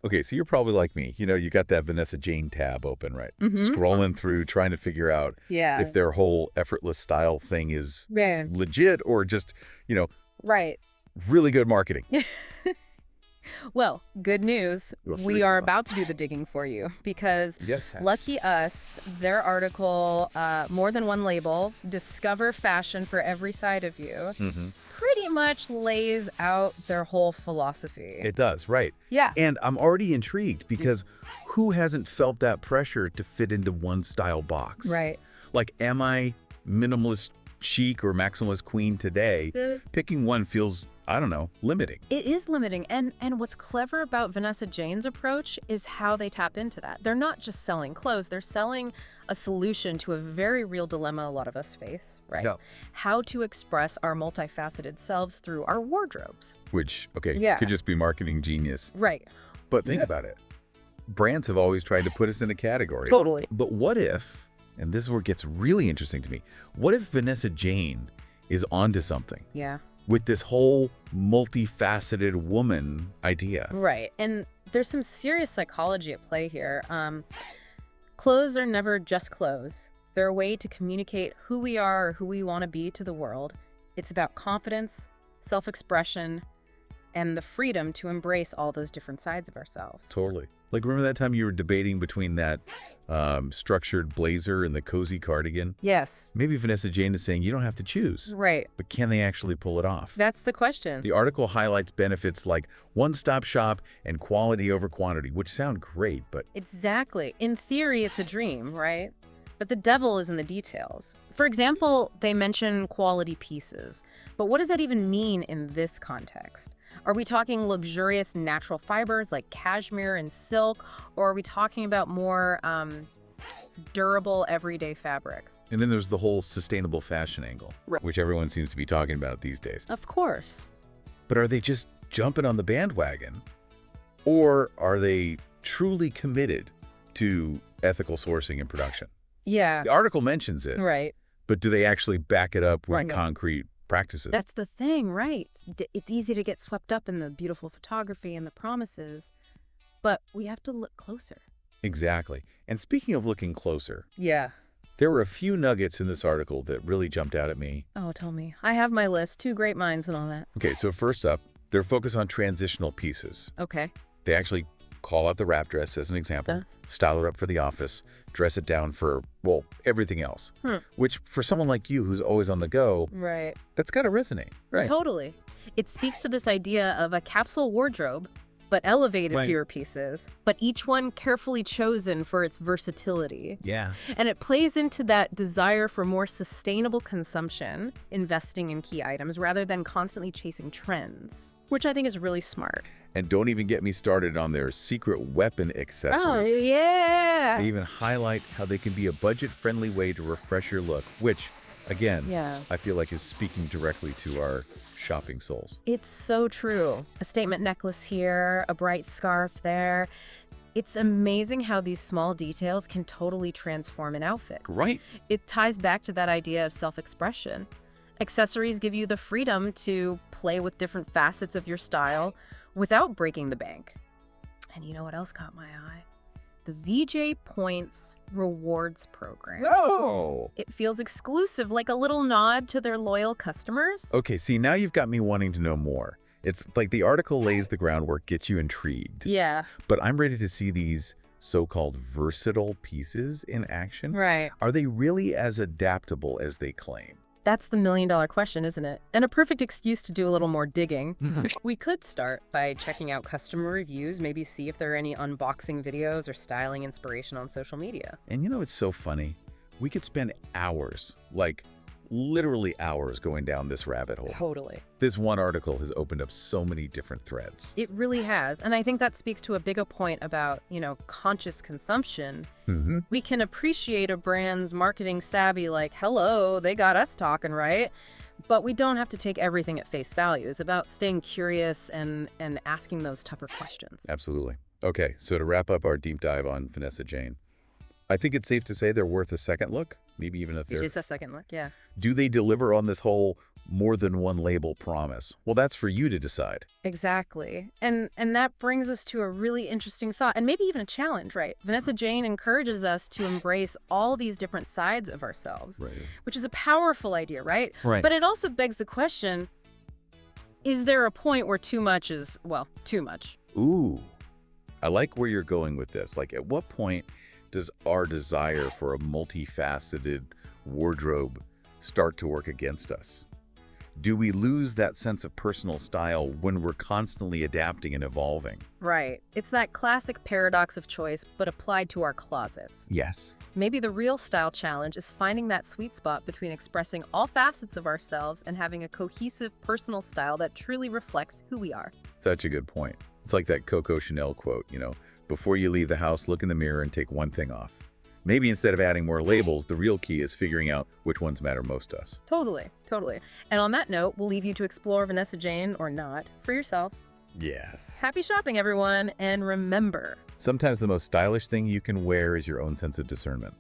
Okay, so you're probably like me. You got that Vanessa Jane tab open, right? Mm-hmm. Scrolling through, trying to figure out Yeah. if their whole effortless style thing is Yeah. legit or just, you know, Right. really good marketing. Well, good news. We are about to do the Yes. digging for you because lucky us, their article, More Than One Label, Discover Fashion for Every Side of You, Hmm. pretty much lays out their whole philosophy. It does, right. Yeah. And I'm already intrigued because who hasn't felt that pressure to fit into one style box? Right. Like, am I minimalist chic or maximalist queen today? Picking one feels, I don't know, limiting. It is limiting. And what's clever about Vanessa Jane's approach is how they tap into that. They're not just selling clothes, they're selling a solution to a very real dilemma a lot of us face, right? Yeah. How to express our multifaceted selves through our wardrobes. Which, okay, Yeah. could just be marketing genius. Right. But think about it. Brands have always tried to put us in a category. Totally. But what if, and this is where it gets really interesting to me, what if Vanessa Jane is onto something Yeah. with this whole multifaceted woman idea? Right. And there's some serious psychology at play here. Clothes are never just clothes. They're a way to communicate who we are or who we want to be to the world. It's about confidence, self-expression, and the freedom to embrace all those different sides of ourselves. Totally. Like, remember that time you were debating between that structured blazer and the cozy cardigan? Yes. Maybe Vanessa Jane is saying you don't have to choose, Right. but can they actually pull it off? That's the question. The article highlights benefits like one-stop shop and quality over quantity, which sound great, but Exactly. In theory, it's a dream, right? But the devil is in the details. For example, they mention quality pieces. But what does that even mean in this context? Are we talking luxurious natural fibers like cashmere and silk, or are we talking about more durable everyday fabrics? and then there's the whole sustainable fashion angle, Right. which everyone seems to be talking about these days. Of course. But are they just jumping on the bandwagon? Or are they truly committed to ethical sourcing and production? Yeah. The article mentions it, Right. but do they actually back it up with Right. concrete practices? That's the thing, right? It's easy to get swept up in the beautiful photography and the promises, but we have to look closer. Exactly. And speaking of looking closer, Yeah. there were a few nuggets in this article that really jumped out at me. Oh, tell me. I have my list. Two great minds and all that. Okay, so first up, their focus on transitional pieces. Okay. They actually call out the wrap dress as an example, Yeah. style it up for the office, dress it down for, well, everything else. Which, for someone like you who's always on the go, Right. that's got to resonate, right? Totally. It speaks to this idea of a capsule wardrobe, but elevated Right. fewer pieces, but each one carefully chosen for its versatility. Yeah. And it plays into that desire for more sustainable consumption, investing in key items rather than constantly chasing trends, which I think is really smart. And don't even get me started on their secret weapon Oh, accessories. yeah. They even highlight how they can be a budget-friendly way to refresh your look, which, again, Yeah. I feel like is speaking directly to our shopping souls. It's so true. A statement necklace here, a bright scarf there. It's amazing how these small details can totally transform an outfit. Right. It ties back to that idea of self-expression. Accessories give you the freedom to play with different facets of your style without breaking the bank. And you know what else caught my eye? The VJ Points Rewards Program. Oh. It feels exclusive, like a little nod to their loyal customers. Okay, see, now you've got me wanting to know more. It's like the article lays the groundwork, gets you intrigued. Yeah, But I'm ready to see these so-called versatile pieces in action. right. Are they really as adaptable as they claim? That's the million-dollar question, isn't it? And a perfect excuse to do a little more digging. We could start by checking out customer reviews, maybe see if there are any unboxing videos or styling inspiration on social media. And you know, it's so funny. We could spend hours, like literally hours, going down this rabbit hole. Totally. This one article has opened up so many different threads. It really has. And I think that speaks to a bigger point about, conscious consumption. Mm-hmm. We can appreciate a brand's marketing savvy, like, hello, they got us talking, right? But we don't have to take everything at face value. It's about staying curious and asking those tougher questions. Absolutely. Okay, so to wrap up our deep dive on Vanessa Jane, I think it's safe to say they're worth a second look, maybe even a It's third. just a second look, yeah. Do they deliver on this whole more than one label promise? Well, that's for you to decide. Exactly. And that brings us to a really interesting thought, and maybe even a challenge, right? Vanessa Jane encourages us to embrace all these different sides of ourselves, Right. which is a powerful idea, right? Right. But it also begs the question, is there a point where too much is, well, too much? Ooh, I like where you're going with this. Like, at what point does our desire for a multifaceted wardrobe start to work against us? Do we lose that sense of personal style when we're constantly adapting and evolving? Right. It's that classic paradox of choice, but applied to our closets. Yes. Maybe the real style challenge is finding that sweet spot between expressing all facets of ourselves and having a cohesive personal style that truly reflects who we are. Such a good point. It's like that Coco Chanel quote, before you leave the house, look in the mirror and take one thing off. Maybe instead of adding more labels, the real key is figuring out which ones matter most to us. Totally, totally. And on that note, we'll leave you to explore Vanessa Jane, or not, for yourself. Yes. Happy shopping, everyone, and remember, Sometimes the most stylish thing you can wear is your own sense of discernment.